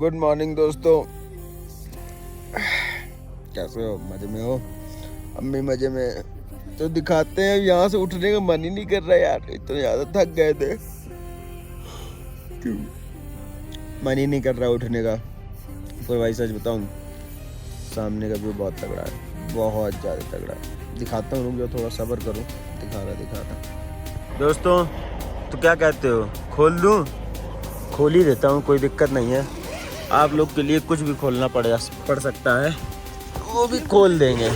Good morning दोस्तों, कैसे हो? मजे में हो? अम्मी मजे में। तो दिखाते हैं, यहाँ से उठने का मन ही नहीं कर रहा यार, इतने ज़्यादा थक गए थे। क्यों मन ही नहीं कर रहा उठने का। पर भाई सच बताऊँ, सामने का व्यू बहुत तगड़ा है, बहुत ज़्यादा तगड़ा है। दिखाता हूँ, रुक जाओ थोड़ा सब्र करो। दिखा रहा दोस्तों। तो क्या कहते हो, खोल दूँ? खोल ही देता हूँ, कोई दिक्कत नहीं है। आप लोग के लिए कुछ भी खोलना पड़ सकता है, वो भी खोल देंगे।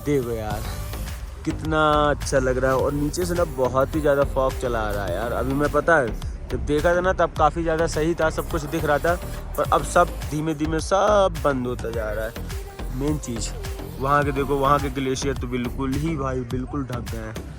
देखो यार कितना अच्छा लग रहा है, और नीचे से ना बहुत ही ज़्यादा फॉग चला आ रहा है यार। अभी मैं पता है जब देखा था ना तब काफ़ी ज़्यादा सही था, सब कुछ दिख रहा था, पर अब सब धीमे धीमे सब बंद होता जा रहा है। मेन चीज़ वहाँ के देखो, वहाँ के ग्लेशियर तो बिल्कुल ही भाई बिल्कुल ढक गए हैं।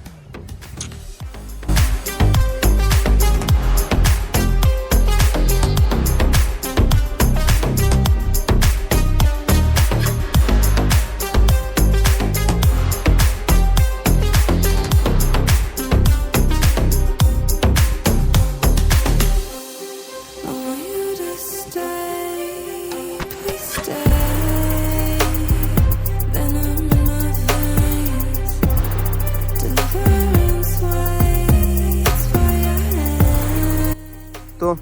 तो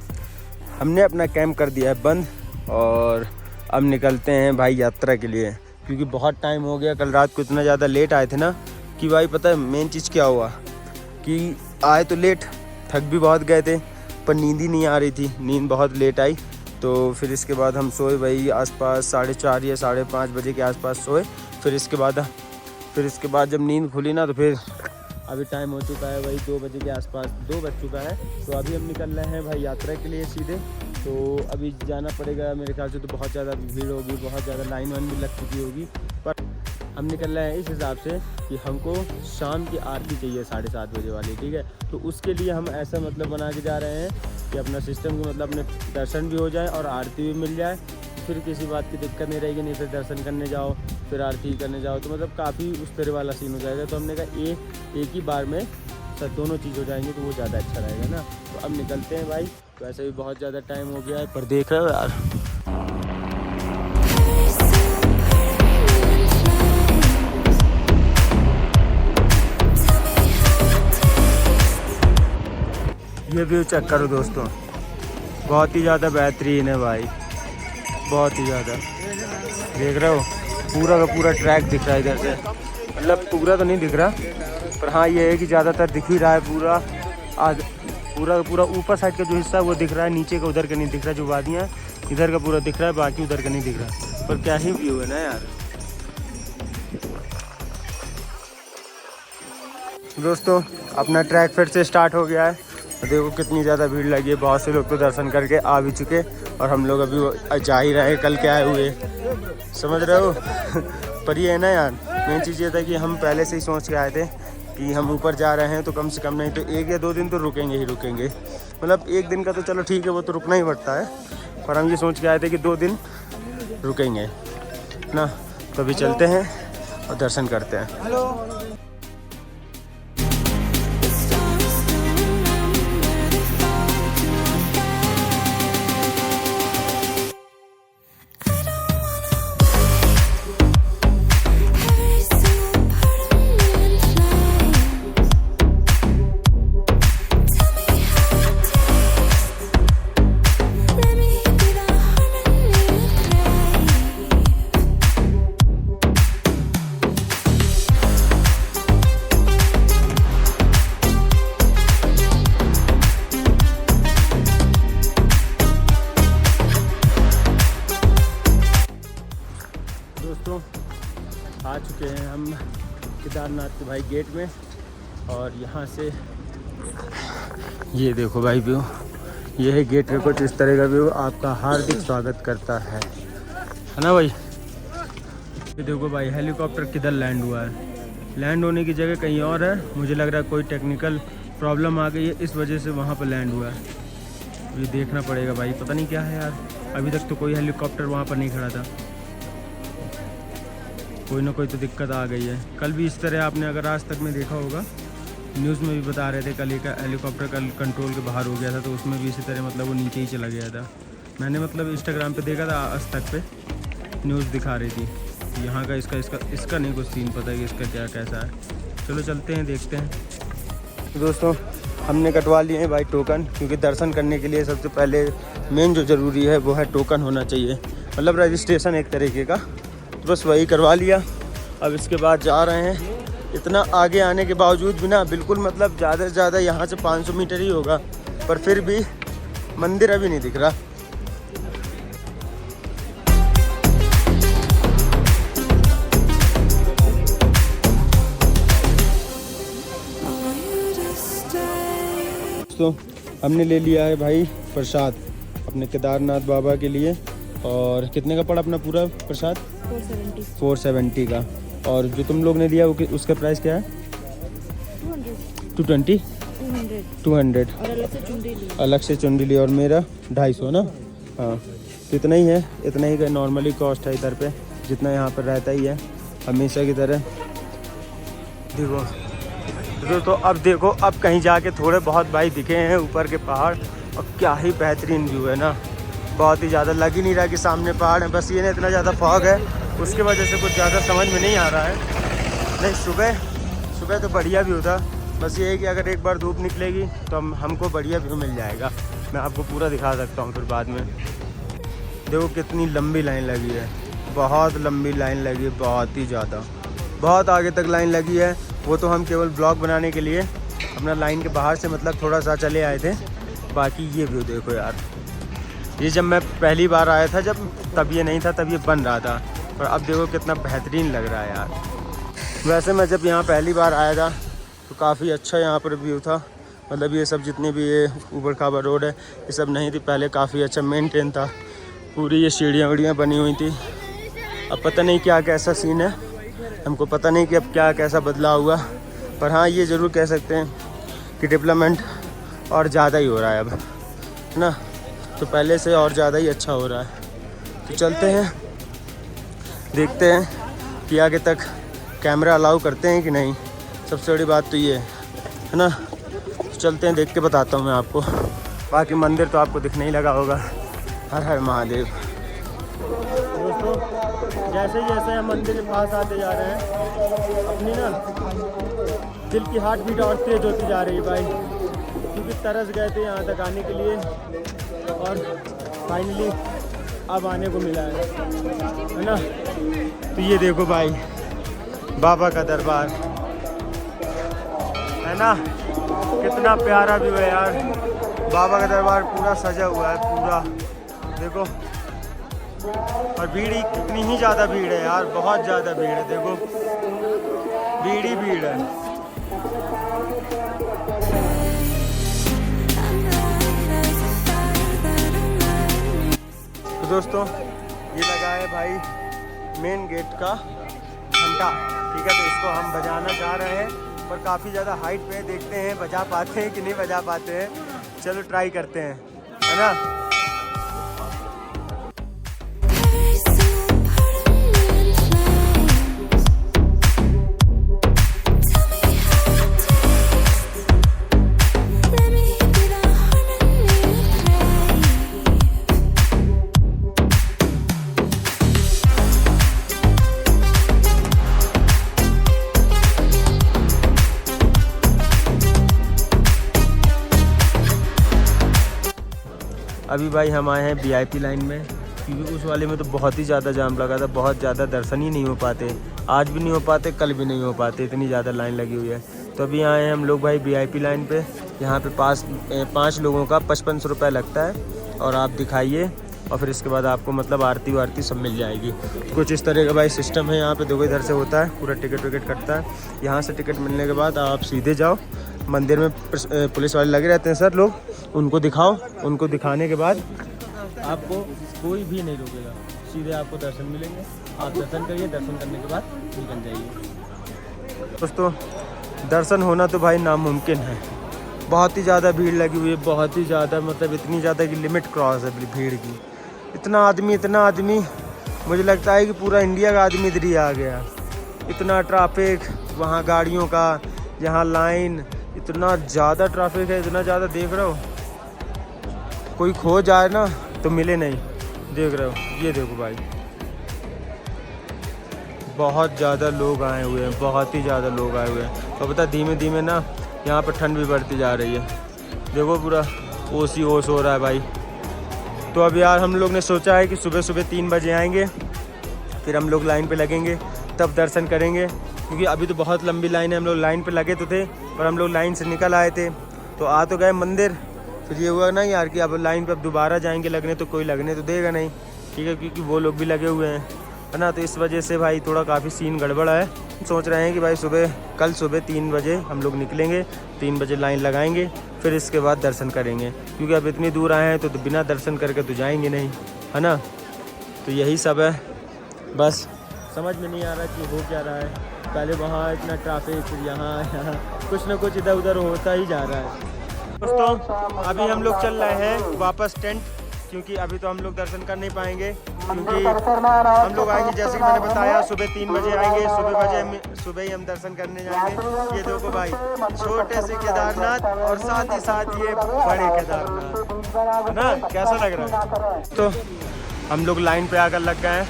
हमने अपना कैंप कर दिया है बंद, और अब निकलते हैं भाई यात्रा के लिए, क्योंकि बहुत टाइम हो गया। कल रात को इतना ज़्यादा लेट आए थे ना कि भाई पता है मेन चीज़ क्या हुआ कि आए तो लेट, थक भी बहुत गए थे, पर नींद ही नहीं आ रही थी। नींद बहुत लेट आई, तो फिर इसके बाद हम सोए भाई आसपास 4:30 या 5:30 बजे के आसपास सोए। फिर इसके बाद जब नींद खुली ना, तो फिर अभी टाइम हो चुका है भाई 2 बजे के आसपास, 2 बज चुका है। तो अभी हम निकल रहे हैं भाई यात्रा के लिए सीधे। तो अभी जाना पड़ेगा मेरे ख्याल से, तो बहुत ज़्यादा भीड़ होगी, बहुत ज़्यादा लाइन वाइन भी लग चुकी होगी। पर हम निकल रहे हैं इस हिसाब से कि हमको शाम की आरती चाहिए 7:30 बजे वाली, ठीक है। तो उसके लिए हम ऐसा मतलब बना के जा रहे हैं कि अपना सिस्टम को मतलब अपने दर्शन भी हो जाए और आरती भी मिल जाए, फिर किसी बात की दिक्कत नहीं रहेगी। नहीं फिर दर्शन करने जाओ, फिर आरती करने जाओ, तो मतलब काफ़ी उस तरह वाला सीन हो जाएगा। तो हमने कहा एक ही बार में सब दोनों चीज़ हो जाएंगे, तो वो ज़्यादा अच्छा रहेगा ना। तो अब निकलते हैं भाई। तो वैसे भी बहुत ज़्यादा टाइम हो गया है, पर देख रहे हो यार ये व्यू चेक करो दोस्तों, बहुत ही ज़्यादा बेहतरीन है भाई, बहुत ही ज़्यादा। देख रहे हो पूरा का पूरा ट्रैक दिख रहा है इधर से, मतलब पूरा तो नहीं दिख रहा, पर हाँ ये है कि ज़्यादातर दिख ही रहा है। पूरा का पूरा ऊपर साइड का जो हिस्सा है वो दिख रहा है, नीचे का उधर का नहीं दिख रहा। जो वादियाँ इधर का पूरा दिख रहा है, बाकी उधर का नहीं दिख रहा। पर क्या ही व्यू है ना यार। दोस्तों अपना ट्रैक फिर से स्टार्ट हो गया है। देखो कितनी ज़्यादा भीड़ लगी है, बहुत से लोग तो दर्शन करके आ भी चुके, और हम लोग अभी जा ही रहे हैं कल के आए हुए, समझ रहे हो। पर ये है ना यार, मेन चीज़ ये था कि हम पहले से ही सोच के आए थे कि हम ऊपर जा रहे हैं, तो कम से कम नहीं तो 1 या 2 दिन तो रुकेंगे ही रुकेंगे। मतलब 1 दिन का तो चलो ठीक है, वो तो रुकना ही पड़ता है, पर हम ये सोच के आए थे कि 2 दिन रुकेंगे ना। तो अभी चलते हैं और दर्शन करते हैं। आ चुके हैं हम केदारनाथ के भाई गेट में, और यहाँ से ये देखो भाई व्यू, ये है गेट का कुछ इस तरह का व्यू। आपका हार्दिक स्वागत करता है ना भाई। ये देखो भाई हेलीकॉप्टर किधर लैंड हुआ है, लैंड होने की जगह कहीं और है। मुझे लग रहा है कोई टेक्निकल प्रॉब्लम आ गई है, इस वजह से वहाँ पर लैंड हुआ है। ये देखना पड़ेगा भाई, पता नहीं क्या है यार। अभी तक तो कोई हेलीकॉप्टर वहाँ पर नहीं खड़ा था, कोई ना कोई तो दिक्कत आ गई है। कल भी इस तरह आपने अगर आज तक में देखा होगा, न्यूज़ में भी बता रहे थे, कल एक हेलीकॉप्टर कल कंट्रोल के बाहर हो गया था, तो उसमें भी इसी तरह मतलब वो नीचे ही चला गया था। मैंने मतलब इंस्टाग्राम पे देखा था, आज तक पे न्यूज़ दिखा रही थी कि यहाँ का इसका नहीं कुछ सीन पता है कि इसका क्या कैसा है। चलो चलते हैं, देखते हैं। तो दोस्तों हमने कटवा लिए हैं भाई टोकन, क्योंकि दर्शन करने के लिए सबसे पहले मेन जो ज़रूरी है वो है टोकन होना चाहिए, मतलब रजिस्ट्रेशन एक तरीके का। तो बस वही करवा लिया। अब इसके बाद जा रहे हैं। इतना आगे आने के बावजूद भी ना, बिल्कुल मतलब ज़्यादा से ज़्यादा यहाँ से 500 मीटर ही होगा, पर फिर भी मंदिर अभी नहीं दिख रहा। तो हमने ले लिया है भाई प्रसाद अपने केदारनाथ बाबा के लिए। और कितने का पड़ा अपना पूरा प्रसाद? 470 का। और जो तुम लोग ने लिया उसका प्राइस क्या है? 220 200 अलग से चुंडी ली। और मेरा 250 ना। हाँ तो इतना ही है, इतना ही का नॉर्मली कॉस्ट है इधर पे, जितना यहाँ पर रहता ही है हमेशा की तरह। देखो तो अब देखो, अब कहीं जाके थोड़े बहुत भाई दिखे हैं ऊपर के पहाड़, और क्या ही बेहतरीन व्यू है ना। बहुत ही ज़्यादा लग ही नहीं रहा कि सामने पहाड़ है, बस ये ना इतना ज़्यादा फॉग है उसके वजह से कुछ ज़्यादा समझ में नहीं आ रहा है। नहीं सुबह तो बढ़िया व्यू था, बस ये है कि अगर एक बार धूप निकलेगी तो हमको बढ़िया व्यू मिल जाएगा। मैं आपको पूरा दिखा सकता हूँ फिर बाद में। देखो कितनी लंबी लाइन लगी है, बहुत लंबी लाइन लगी है, बहुत ही ज़्यादा, बहुत आगे तक लाइन लगी है। वो तो हम केवल ब्लॉग बनाने के लिए अपना लाइन के बाहर से मतलब थोड़ा सा चले आए थे। बाकी ये व्यू देखो यार, ये जब मैं पहली बार आया था तब ये नहीं था, तब ये बन रहा था, और अब देखो कितना बेहतरीन लग रहा है यार। वैसे मैं जब यहाँ पहली बार आया था तो काफ़ी अच्छा यहाँ पर व्यू था, मतलब ये सब जितनी भी ये ऊबड़ खाबड़ रोड है ये सब नहीं थी पहले, काफ़ी अच्छा मेंटेन था। पूरी ये सीढ़ियाँ वीढ़ियाँ बनी हुई थी। अब पता नहीं क्या कैसा सीन है, हमको पता नहीं कि अब क्या कैसा बदलाव हुआ, पर हाँ ये ज़रूर कह सकते हैं कि डेवलपमेंट और ज़्यादा ही हो रहा है अब, है ना। तो पहले से और ज़्यादा ही अच्छा हो रहा है। तो चलते हैं, देखते हैं कि आगे तक कैमरा अलाउ करते हैं कि नहीं। सबसे बड़ी बात तो ये है ना। तो चलते हैं, देख के बताता हूँ मैं आपको। बाकी मंदिर तो आपको दिखने ही लगा होगा। हर हर महादेव। दोस्तों जैसे जैसे हम मंदिर के पास आते जा रहे हैं, अपनी ना दिल की हार्ट बीट और तेज होती जा रही है भाई, क्योंकि तरस गए थे यहाँ तक आने के लिए, और फाइनली अब आने को मिला है ना। तो ये देखो भाई बाबा का दरबार है ना, कितना प्यारा व्यू है यार। बाबा का दरबार पूरा सजा हुआ है पूरा, देखो। और भीड़ ही कितनी ही ज़्यादा भीड़ है यार, बहुत ज़्यादा भीड़ है, देखो भीड़ ही भीड़ है। तो दोस्तों ये लगा है भाई मेन गेट का घंटा, ठीक है। तो इसको हम बजाना चाह रहे हैं, पर काफ़ी ज़्यादा हाइट पे, देखते हैं बजा पाते हैं कि नहीं बजा पाते हैं। चलो ट्राई करते हैं, है ना। अभी भाई हम आए हैं वीआईपी लाइन में, क्योंकि उस वाले में तो बहुत ही ज़्यादा जाम लगा था, बहुत ज़्यादा दर्शन ही नहीं हो पाते। आज भी नहीं हो पाते, कल भी नहीं हो पाते, इतनी ज़्यादा लाइन लगी हुई है। तो अभी आए हैं हम लोग भाई वीआईपी लाइन पे। यहाँ पे 5 लोगों का 5500 रुपये लगता है, और आप दिखाइए, और फिर इसके बाद आपको मतलब आरती वारती सब मिल जाएगी। कुछ इस तरह का भाई सिस्टम है यहाँ पे। देखो इधर से होता है पूरा, टिकट विकट कटता है। यहाँ से टिकट मिलने के बाद आप सीधे जाओ मंदिर में, पुलिस वाले लगे रहते हैं सर लोग, उनको दिखाओ। उनको दिखाने के बाद आपको कोई भी नहीं रोकेगा, सीधे आपको दर्शन मिलेंगे। आप दर्शन करिए, दर्शन करने के बाद निकल जाइए। दोस्तों दर्शन होना तो भाई नामुमकिन है, बहुत ही ज़्यादा भीड़ लगी हुई है, बहुत ही ज़्यादा, मतलब इतनी ज़्यादा कि लिमिट क्रॉस है भीड़ की। इतना आदमी, मुझे लगता है कि पूरा इंडिया का आदमी इधर ही आ गया। इतना ट्रैफिक, वहाँ गाड़ियों का, यहाँ लाइन, इतना ज़्यादा ट्रैफिक है, इतना ज़्यादा। देख रहे हो, कोई खो जाए ना तो मिले नहीं। देख रहे हो, ये देखो भाई, बहुत ज़्यादा लोग आए हुए हैं, बहुत ही ज़्यादा लोग आए हुए हैं। तो पता धीमे धीमे ना यहाँ पर ठंड भी बढ़ती जा रही है। देखो पूरा ओस ही ओस हो रहा है भाई। तो अब यार हम लोग ने सोचा है कि सुबह सुबह 3 बजे आएंगे, फिर हम लोग लाइन पे लगेंगे, तब दर्शन करेंगे। क्योंकि अभी तो बहुत लंबी लाइन है, हम लोग लाइन पे लगे तो थे, पर हम लोग लाइन से निकल आए थे तो आ तो गए मंदिर। फिर ये हुआ ना यार कि अब लाइन पे अब दोबारा जाएंगे लगने, तो कोई लगने तो देगा नहीं, ठीक है, क्योंकि वो लोग भी लगे हुए हैं, है ना। तो इस वजह से भाई थोड़ा काफ़ी सीन गड़बड़ है। सोच रहे हैं कि भाई कल सुबह 3 बजे हम लोग निकलेंगे, 3 बजे लाइन लगाएंगे, फिर इसके बाद दर्शन करेंगे। क्योंकि अब इतनी दूर आए हैं तो बिना दर्शन करके तो जाएंगे नहीं, है ना। तो यही सब है, बस समझ में नहीं आ रहा कि हो क्या रहा है। पहले वहाँ इतना ट्रैफिक, फिर यहाँ कुछ ना कुछ इधर उधर होता ही जा रहा है। दोस्तों अभी हम लोग चल रहे हैं वापस टेंट, क्योंकि अभी तो हम लोग दर्शन कर नहीं पाएंगे। क्योंकि हम लोग आएंगे, जैसे कि मैंने बताया, सुबह 3 बजे आएंगे, सुबह ही हम दर्शन करने जाएंगे। ये देखो भाई, छोटे से केदारनाथ और साथ ही साथ ये बड़े केदारनाथ, ना कैसा लग रहा है। तो हम लोग लाइन पे आकर लग गए हैं।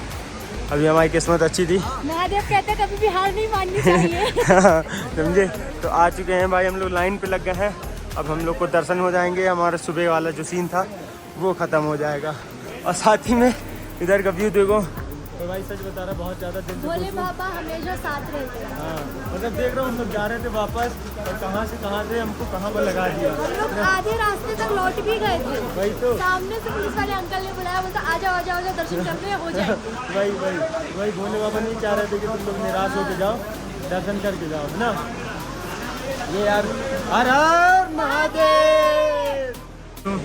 अभी हमारी किस्मत अच्छी थी, महादेव कहते कभी भी हार नहीं माननी चाहिए। समझे। तो आ चुके हैं भाई, हम लोग लाइन पे लग गए हैं। अब हम लोग को दर्शन हो जाएंगे, हमारा सुबह वाला जो सीन था वो ख़त्म हो जाएगा। और साथ ही में इधर का व्यू देखो। तो भाई सच बता रहा, बहुत ज़्यादा दिन से भोले बाबा हमेशा साथ रहते हैं। हाँ, मतलब देख रहा हूँ हम लोग जा रहे थे वापस, और कहाँ से हमको कहाँ पर लगा दिया। हम लोग आधे रास्ते तक लौट भी गए थे। वही तो, सामने से पुलिस वाले अंकल ने बुलाया, बोलता आ जाओ दर्शन करते हैं, हो जाए। वही भोले बाबा नहीं चाह रहे थे कि तुम लोग निराश होके जाओ, दर्शन करके जाओ, है ना। ये यार, हर हर महादेव। तो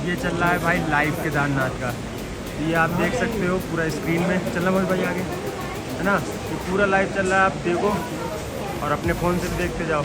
ये चल रहा है भाई लाइव केदारनाथ का, ये आप देख सकते हो पूरा स्क्रीन में। चलना बहुत भाई आगे, है ना। ये पूरा लाइव चल रहा है, आप देखो और अपने फ़ोन से भी देखते जाओ।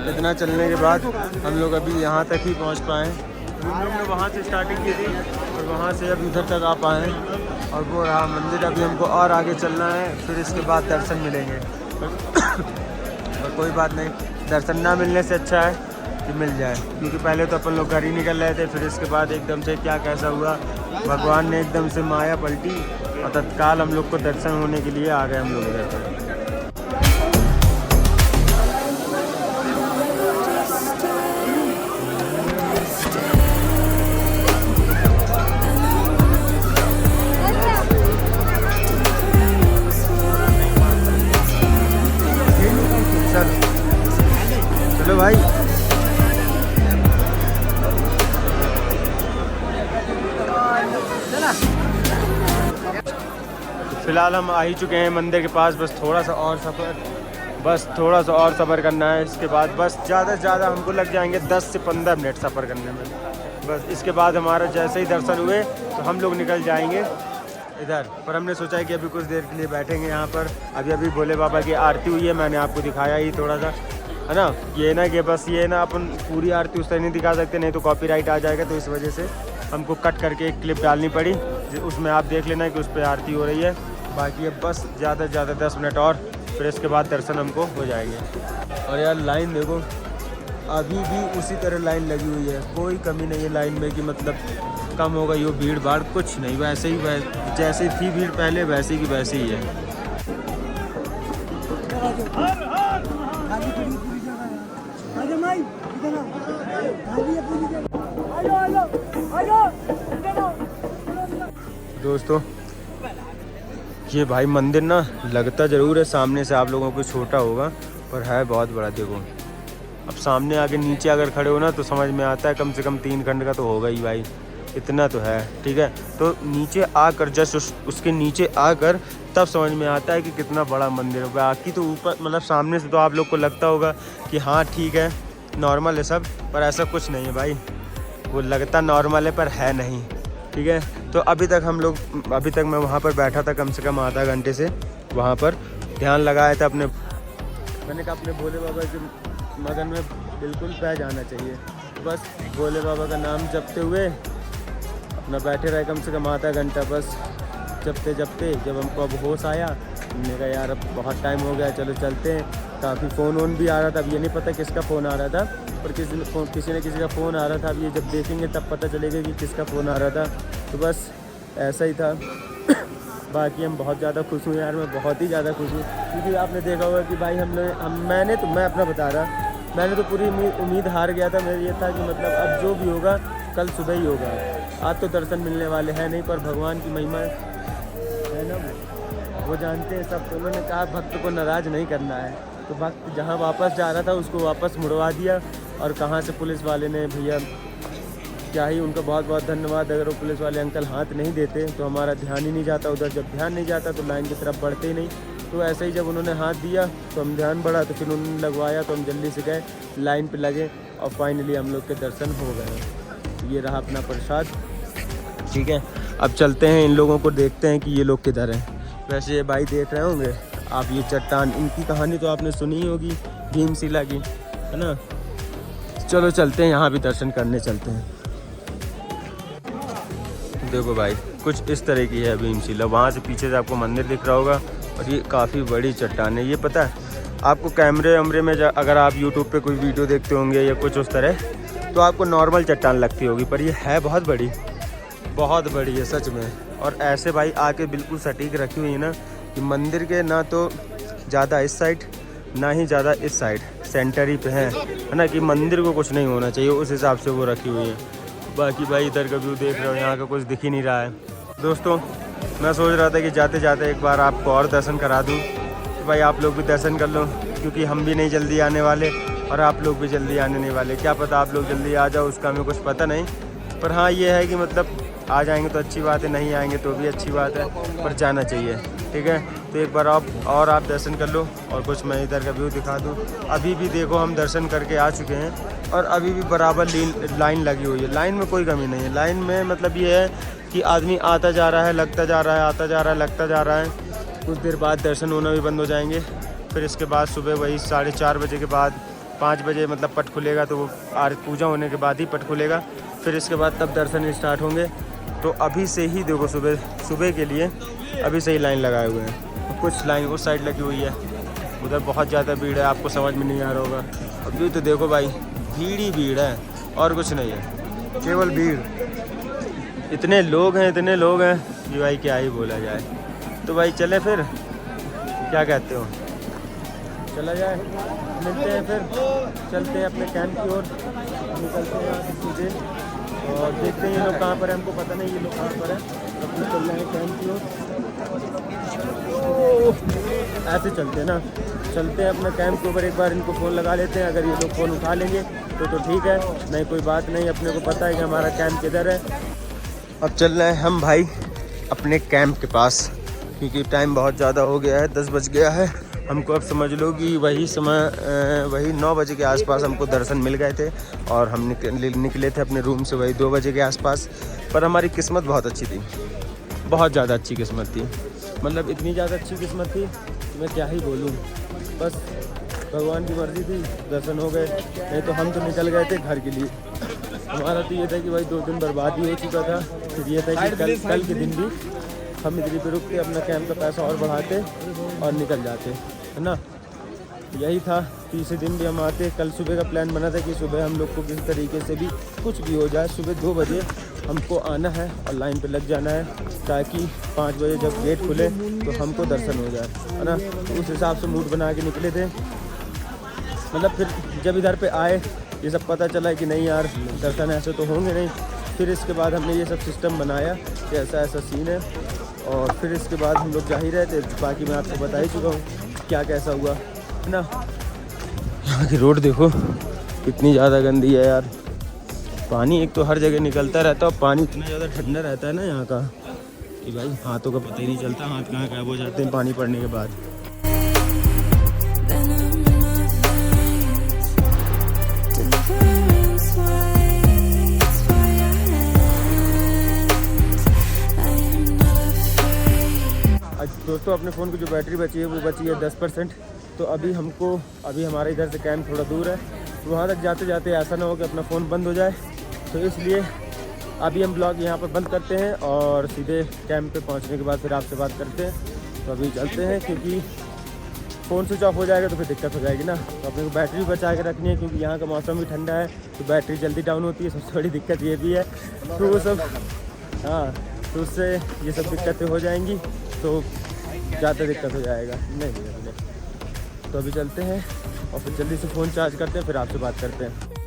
इतना चलने के बाद हम लोग अभी यहाँ तक ही पहुँच पाए। हम लोग ने वहाँ से स्टार्टिंग की थी और वहाँ से अब इधर तक आ पाए हैं, और वो रहा मंदिर। अभी हमको और आगे चलना है, फिर इसके बाद दर्शन मिलेंगे। और कोई बात नहीं, दर्शन ना मिलने से अच्छा है कि मिल जाए, क्योंकि पहले तो अपन लोग घर ही निकल रहे थे, फिर इसके बाद एकदम से क्या कैसा हुआ, भगवान ने एकदम से माया पलटी और तत्काल हम लोग को दर्शन होने के लिए आ गए हम लोग इधर पर। चलो भाई, फिलहाल हम आ ही चुके हैं मंदिर के पास। बस थोड़ा सा और सफ़र करना है। इसके बाद बस ज़्यादा से ज़्यादा हमको लग जाएंगे 10 से 15 मिनट सफ़र करने में। बस इसके बाद हमारा जैसे ही दर्शन हुए तो हम लोग निकल जाएंगे इधर। पर हमने सोचा है कि अभी कुछ देर के लिए बैठेंगे यहाँ पर। अभी भोले बाबा की आरती हुई है, मैंने आपको दिखाया ही थोड़ा सा, है ना। ये ना कि बस ये ना अपन पूरी आरती उस तरह नहीं दिखा सकते, नहीं तो कॉपीराइट आ जाएगा। तो इस वजह से हमको कट करके एक क्लिप डालनी पड़ी, उसमें आप देख लेना कि उस पर आरती हो रही है। बाकी अब बस ज़्यादा से ज़्यादा 10 मिनट और, फिर इसके बाद दर्शन हमको हो जाएंगे। और यार लाइन देखो, अभी भी उसी तरह लाइन लगी हुई है, कोई कमी नहीं है लाइन में कि मतलब कम होगा यो भीड़ भाड़, कुछ नहीं, वैसे ही जैसे थी भीड़ पहले वैसे की वैसे ही है। दोस्तों ये भाई मंदिर ना लगता ज़रूर है सामने से आप लोगों को छोटा होगा, पर है बहुत बड़ा। देखो अब सामने आके नीचे अगर खड़े हो ना तो समझ में आता है कम से कम 3 खंड का तो होगा ही भाई, इतना तो है। ठीक है, तो नीचे आकर जस्ट उसके नीचे आकर तब समझ में आता है कि कितना बड़ा मंदिर है। बाकी तो ऊपर मतलब सामने से तो आप लोग को लगता होगा कि हाँ ठीक है नॉर्मल है सब, पर ऐसा कुछ नहीं है भाई। वो लगता नॉर्मल है पर है नहीं। ठीक है, तो अभी तक मैं वहाँ पर बैठा था कम से कम आधा घंटे से, वहाँ पर ध्यान लगाया था अपने। मैंने कहा अपने भोले बाबा के मगन में बिल्कुल पै जाना चाहिए। बस भोले बाबा का नाम जपते हुए अपना बैठे रहे कम से कम आधा घंटा। बस जपते जब हमको अब होश आया, हमने कहा यार अब बहुत टाइम हो गया, चलो चलते हैं। काफ़ी फ़ोन भी आ रहा था, अब ये नहीं पता किसका फ़ोन आ रहा था, पर किसी न किसी का फ़ोन आ रहा था। अब ये जब देखेंगे तब पता चलेगा कि किसका फ़ोन आ रहा था। तो बस ऐसा ही था। बाकी हम बहुत ज़्यादा खुश हूँ यार, मैं बहुत ही ज़्यादा खुश हूँ, क्योंकि आपने देखा होगा कि भाई मैं अपना बता रहा, मैंने तो पूरी उम्मीद हार गया था। मेरा ये था कि मतलब अब जो भी होगा कल सुबह ही होगा। आज तो दर्शन मिलने वाले हैं नहीं, पर भगवान की महिमा है ना, वो जानते हैं सब। तो उन्होंने कहा भक्त को नाराज़ नहीं करना है, तो भक्त जहाँ वापस जा रहा था उसको वापस मुड़वा दिया। और कहाँ से पुलिस वाले ने, भैया क्या ही उनका बहुत बहुत धन्यवाद। अगर वो पुलिस वाले अंकल हाथ नहीं देते तो हमारा ध्यान ही नहीं जाता उधर। जब ध्यान नहीं जाता तो लाइन की तरफ बढ़ते ही नहीं। तो ऐसे ही जब उन्होंने हाथ दिया तो हम ध्यान बढ़ा, तो फिर उन्होंने लगवाया तो हम जल्दी से गए, लाइन पे लगे और फाइनली हम लोग के दर्शन हो गए। ये रहा अपना प्रसाद। ठीक है, अब चलते हैं, इन लोगों को देखते हैं कि ये लोग किधर हैं। वैसे ये भाई देख रहे होंगे आप, ये चट्टान, इनकी कहानी तो आपने सुनी ही होगी, भीमशिला की, है ना। चलो चलते हैं, यहाँ भी दर्शन करने चलते हैं। देखो भाई कुछ इस तरह की है भीमशिला। वहाँ से पीछे से आपको मंदिर दिख रहा होगा, और ये काफ़ी बड़ी चट्टान है। ये पता है आपको कैमरे वैमरे में अगर आप यूट्यूब पे कोई वीडियो देखते होंगे या कुछ उस तरह, तो आपको नॉर्मल चट्टान लगती होगी, पर ये है बहुत बड़ी है सच में। और ऐसे भाई आके बिल्कुल सटीक रखी हुई है ना कि मंदिर के ना तो ज़्यादा इस साइड ना ही ज़्यादा इस साइड, सेंटर ही पे है ना, कि मंदिर को कुछ नहीं होना चाहिए, उस हिसाब से वो रखी हुई है। बाकी भाई इधर का व्यू देख रहे हो, यहाँ का कुछ दिख ही नहीं रहा है। दोस्तों मैं सोच रहा था कि जाते जाते एक बार आपको और दर्शन करा दूँ, तो भाई आप लोग भी दर्शन कर लो, क्योंकि हम भी नहीं जल्दी आने वाले और आप लोग भी जल्दी आने नहीं वाले। क्या पता आप लोग जल्दी आ जाओ, उसका हमें कुछ पता नहीं, पर हाँ ये है कि मतलब आ जाएंगे तो अच्छी बात है, नहीं आएंगे तो भी अच्छी बात है, पर जाना चाहिए। ठीक है, तो एक बार आप दर्शन कर लो, और कुछ मैं इधर का व्यू दिखा दूँ। अभी भी देखो हम दर्शन करके आ चुके हैं, और अभी भी बराबर लाइन लगी हुई है। लाइन में कोई कमी नहीं है। लाइन में मतलब ये है कि आदमी आता जा रहा है, लगता जा रहा है, आता जा रहा है, लगता जा रहा है। कुछ देर बाद दर्शन होना भी बंद हो जाएंगे। फिर इसके बाद सुबह वही 4:30 बजे के बाद 5 बजे मतलब पट खुलेगा, तो वो पूजा होने के बाद ही पट खुलेगा। फिर इसके बाद तब दर्शन स्टार्ट होंगे। तो अभी से ही देखो सुबह के लिए अभी से ही लाइन लगाए हुए हैं। कुछ लाइन उस साइड लगी हुई है, उधर बहुत ज़्यादा भीड़ है, आपको समझ में नहीं आ रहा होगा। अभी तो देखो भाई भीड़ ही भीड़ है, और कुछ नहीं है, केवल भीड़। इतने लोग हैं कि भाई क्या ही बोला जाए। तो भाई चले फिर, क्या कहते हो, चला जाए, मिलते हैं फिर, चलते हैं अपने कैंप की ओर, निकलते हैं यहाँ से सीधे, और देखते हैं ये लोग कहाँ पर है, हमको पता नहीं ये लोग कहाँ पर है। अपने चल रहे हैं कैंप की ओर, ऐसे चलते हैं ना, चलते हैं अपना कैंप के ऊपर। एक बार इनको फ़ोन लगा लेते हैं, अगर ये लोग फ़ोन उठा लेंगे तो ठीक है, नहीं कोई बात नहीं, अपने को पता है कि हमारा कैंप किधर है। अब चल रहे हैं हम भाई अपने कैंप के पास, क्योंकि टाइम बहुत ज़्यादा हो गया है, 10 बज गया है हमको। अब समझ लो कि वही 9 बजे के आसपास हमको दर्शन मिल गए थे, और हम निकले थे अपने रूम से वही 2 बजे के आसपास। पर हमारी किस्मत बहुत अच्छी थी, बहुत ज़्यादा अच्छी किस्मत थी, मतलब इतनी ज़्यादा अच्छी किस्मत थी कि मैं क्या ही बोलूँ। बस भगवान की मर्ज़ी थी, दर्शन हो गए, नहीं तो हम तो निकल गए थे घर के लिए। हमारा तो ये था कि भाई 2 दिन बर्बाद ही हो चुका था। फिर ये था कि कल के दिन भी हम इधर पे रुकते, अपना कैंप का पैसा और बढ़ाते और निकल जाते, है ना। यही था, तीसरे दिन भी हम आते। कल सुबह का प्लान बना था कि सुबह हम लोग को किसी तरीके से भी कुछ भी हो जाए, सुबह 2 बजे हमको आना है और लाइन पे लग जाना है, ताकि 5 बजे जब गेट खुले तो हमको दर्शन हो जाए, है ना। तो उस हिसाब से मूड बना के निकले थे। मतलब फिर जब इधर पे आए ये सब पता चला कि नहीं यार दर्शन ऐसे तो होंगे नहीं, फिर इसके बाद हमने ये सब सिस्टम बनाया कि ऐसा ऐसा सीन है, और फिर इसके बाद हम लोग जा ही रहे थे। बाकी मैं आपको बता ही चुका हूँ क्या कैसा हुआ है ना। यहाँ की रोड देखो कितनी ज़्यादा गंदी है यार। पानी एक तो हर जगह निकलता रहता है, और पानी इतना ज़्यादा ठंडा रहता है ना यहाँ का कि भाई हाथों का पता ही नहीं चलता, हाथ कहाँ गायब हो जाते हैं पानी पड़ने के बाद। दोस्तों अपने फ़ोन की जो बैटरी बची है वो बची है 10%। तो अभी हमारे इधर से कैंप थोड़ा दूर है, तो वहाँ तक जाते जाते ऐसा ना हो कि अपना फ़ोन बंद हो जाए। तो इसलिए अभी हम ब्लॉग यहाँ पर बंद करते हैं और सीधे कैंप पे पहुँचने के बाद फिर आपसे बात करते हैं। तो अभी चलते हैं, क्योंकि फ़ोन स्विच ऑफ हो जाएगा तो फिर दिक्कत हो जाएगी ना। तो अपने को बैटरी भी बचा के रखनी है, क्योंकि यहाँ का मौसम भी ठंडा है तो बैटरी जल्दी डाउन होती है। सबसे बड़ी दिक्कत ये भी है। तो वो सब तो उससे ये सब दिक्कतें हो जाएंगी, तो ज़्यादा दिक्कत हो जाएगा। नहीं तो अभी चलते हैं और फिर जल्दी से फ़ोन चार्ज करते हैं, फिर आपसे बात करते हैं।